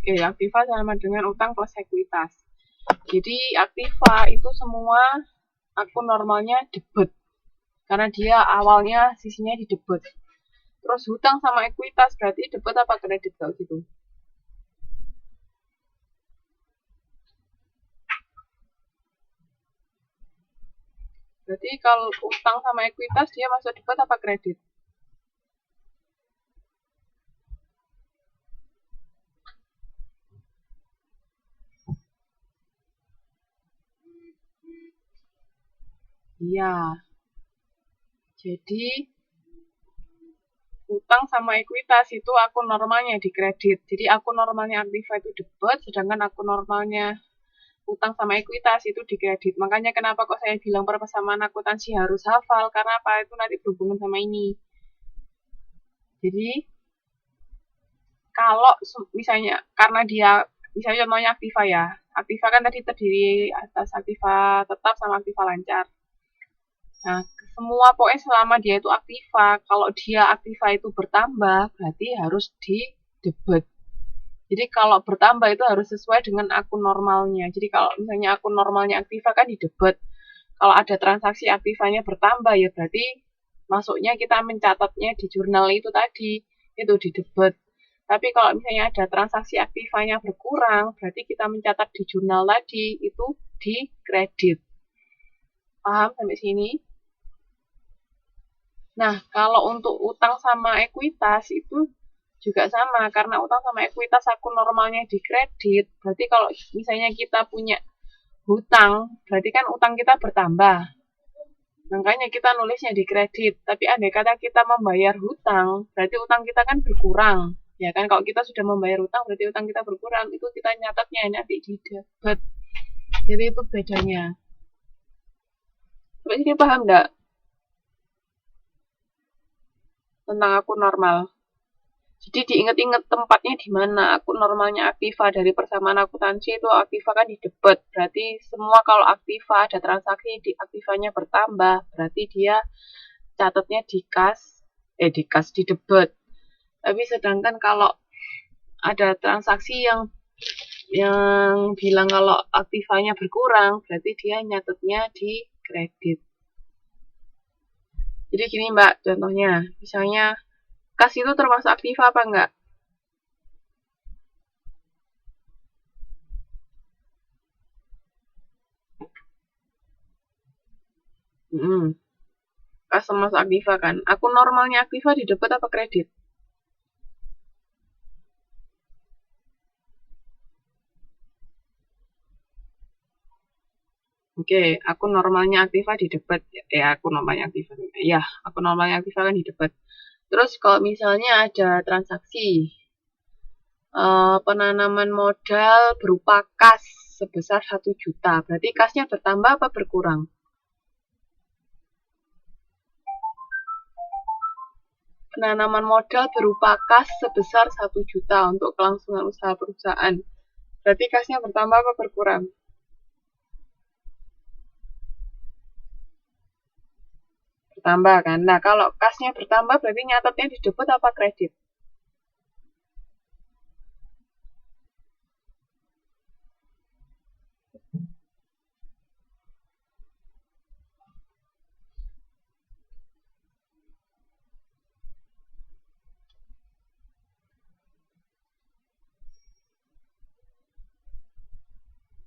aktiva sama dengan utang plus ekuitas. Jadi aktiva itu semua akun normalnya debit, karena dia awalnya sisinya di debit. Terus hutang sama ekuitas berarti debit apa kredit kalau gitu? Berarti kalau utang sama ekuitas dia masuk debit apa kredit? Iya. Jadi utang sama ekuitas itu akun normalnya di kredit. Jadi akun normalnya aktiva itu debit, sedangkan akun normalnya utang sama ekuitas itu di kredit. Makanya kenapa kok saya bilang persamaan akuntansi harus hafal, karena apa, itu nanti berhubungan sama ini. Jadi kalau misalnya karena dia misalnya contohnya aktiva ya. Aktiva kan tadi terdiri atas aktiva tetap sama aktiva lancar. Nah, semua pokoknya selama dia itu aktiva, kalau dia aktiva itu bertambah, berarti harus di debit. Jadi kalau bertambah itu harus sesuai dengan akun normalnya. Jadi kalau misalnya akun normalnya aktiva kan di debit. Kalau ada transaksi aktivanya bertambah ya berarti masuknya kita mencatatnya di jurnal itu tadi, itu di debit. Tapi kalau misalnya ada transaksi aktivanya berkurang, berarti kita mencatat di jurnal tadi itu di kredit. Paham sampai sini? Nah, kalau untuk utang sama ekuitas itu juga sama, karena utang sama ekuitas akun normalnya di kredit, berarti kalau misalnya kita punya hutang, berarti kan utang kita bertambah. Makanya kita nulisnya di kredit, tapi andai kata kita membayar hutang, berarti utang kita kan berkurang. Ya kan, kalau kita sudah membayar hutang, berarti utang kita berkurang, itu kita nyatatnya nanti di debit. Jadi itu bedanya. Sampai sini paham nggak? Tentang akun normal. Jadi diingat-ingat tempatnya di mana. Akun normalnya aktiva dari persamaan akuntansi itu aktiva kan di debit. Berarti semua kalau aktiva ada transaksi di aktivanya bertambah, berarti dia catatnya di debit. Tapi sedangkan kalau ada transaksi yang bilang kalau aktivanya berkurang, berarti dia nyatetnya di kredit. Jadi gini Mbak, contohnya, misalnya kas itu termasuk aktiva apa enggak? Kas termasuk aktiva kan? Akun normalnya aktiva di debit apa kredit? Oke, akun normalnya aktiva di debit. Akun normalnya aktiva. Ya, akun normalnya aktiva kan di debit. Terus kalau misalnya ada transaksi penanaman modal berupa kas sebesar 1 juta, berarti kasnya bertambah apa berkurang? Penanaman modal berupa kas sebesar 1 juta untuk kelangsungan usaha perusahaan. Berarti kasnya bertambah apa berkurang? Bertambah kan? Nah, kalau kasnya bertambah berarti nyatetnya di debit apa kredit?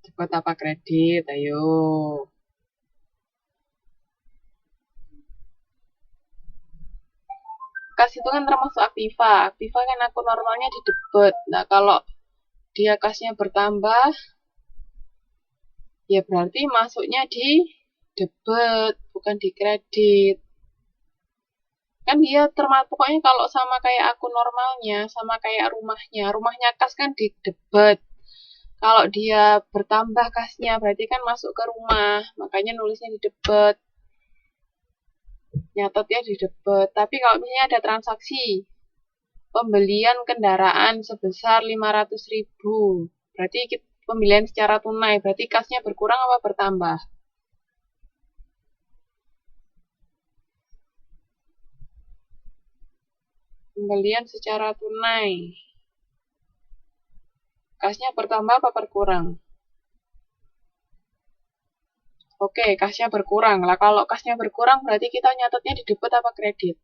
Debit apa kredit? Ayo. Kas itu kan termasuk aktiva. Aktiva kan akun normalnya di debit. Nah, kalau dia kasnya bertambah, ya berarti masuknya di debit, bukan di kredit. Kan dia termasuk, pokoknya kalau sama kayak akun normalnya, sama kayak rumahnya kas kan di debit. Kalau dia bertambah kasnya, berarti kan masuk ke rumah, makanya nulisnya di debit. Nyatetnya di debit. Tapi kalau misalnya ada transaksi pembelian kendaraan sebesar 500.000, berarti pembelian secara tunai, berarti kasnya berkurang apa bertambah? Pembelian secara tunai. Kasnya bertambah apa berkurang? Oke, kasnya berkurang. Lah kalau kasnya berkurang berarti kita nyatetnya di debit apa kredit?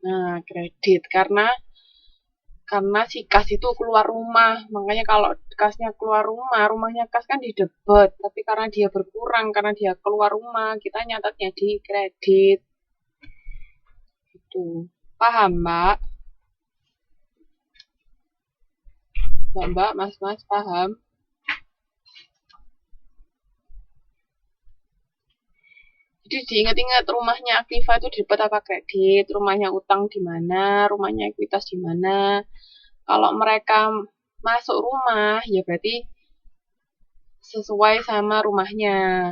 Nah, kredit karena si kas itu keluar rumah. Makanya kalau kasnya keluar rumah, rumahnya kas kan di debit. Tapi karena dia berkurang, karena dia keluar rumah, kita nyatetnya di kredit. Itu. Paham, Mbak? Mbak, Mas, paham? Jadi diingat-ingat rumahnya Aktiva itu di debit apa kredit, rumahnya utang di mana, rumahnya ekuitas di mana. Kalau mereka masuk rumah, ya berarti sesuai sama rumahnya.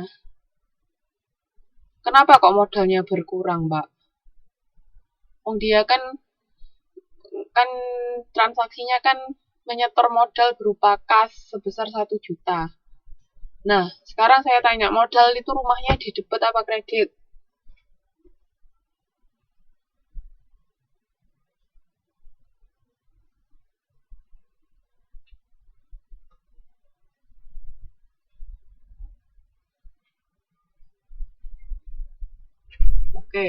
Kenapa kok modalnya berkurang, Mbak? Wong dia kan transaksinya kan menyetor modal berupa kas sebesar 1 juta. Nah, sekarang saya tanya, modal itu rumahnya di debit apa kredit? Oke,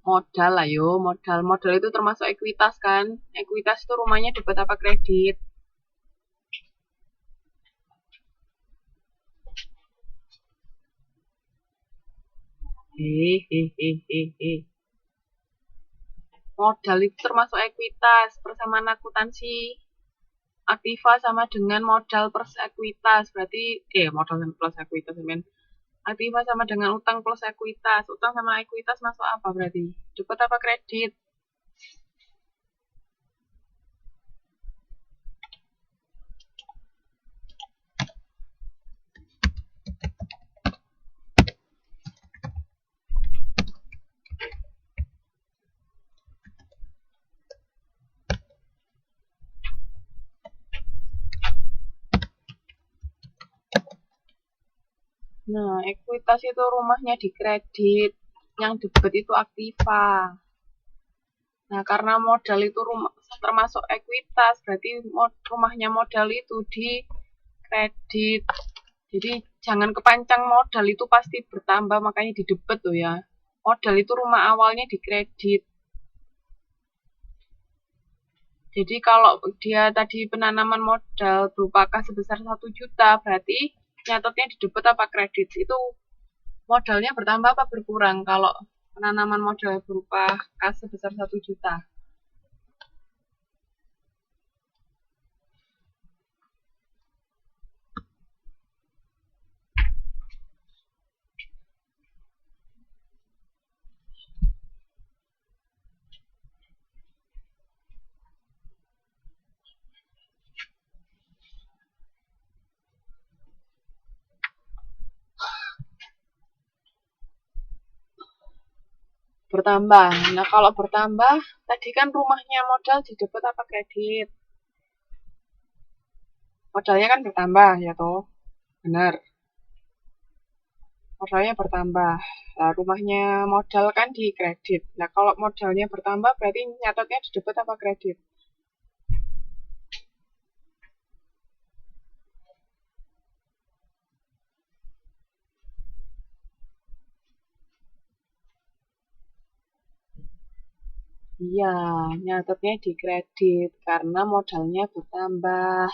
modal lah yo, modal itu termasuk ekuitas kan? Ekuitas itu rumahnya debit apa kredit? Hehehehe. Modal itu termasuk ekuitas, persamaan akuntansi Aktiva sama dengan modal plus ekuitas, berarti modal plus ekuitas men. Aktiva sama dengan utang plus ekuitas. Utang sama ekuitas masuk apa berarti? Debit apa kredit? Nah, ekuitas itu rumahnya di kredit, yang debit itu Aktiva. Nah, karena modal itu termasuk ekuitas, berarti rumahnya modal itu di kredit. Jadi jangan kepancang modal itu pasti bertambah, makanya di debit tuh ya. Modal itu rumah awalnya di kredit. Jadi kalau dia tadi penanaman modal berupa kas sebesar 1 juta, berarti nyatetnya di debit apa kredit? Itu modalnya bertambah apa berkurang kalau penanaman modal berupa kas sebesar 1 juta? Bertambah. Nah, kalau bertambah, tadi kan rumahnya modal di debit apa kredit? Modalnya kan bertambah, ya toh? Benar. Modalnya bertambah. Nah, rumahnya modal kan di kredit. Nah, kalau modalnya bertambah, berarti nyatetnya di debit apa kredit? Iya, nyatetnya di kredit karena modalnya bertambah.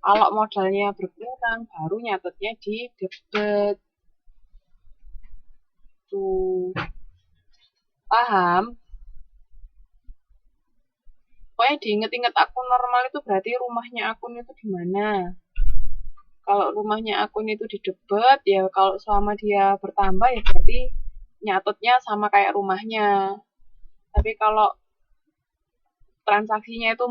Kalau modalnya berkurang, baru nyatetnya di debit. Tuh, paham? Pokoknya diinget-inget akun normal itu berarti rumahnya akun itu di mana. Kalau rumahnya akun itu di debit, ya kalau selama dia bertambah ya berarti nyatetnya sama kayak rumahnya. Tapi kalau transaksinya itu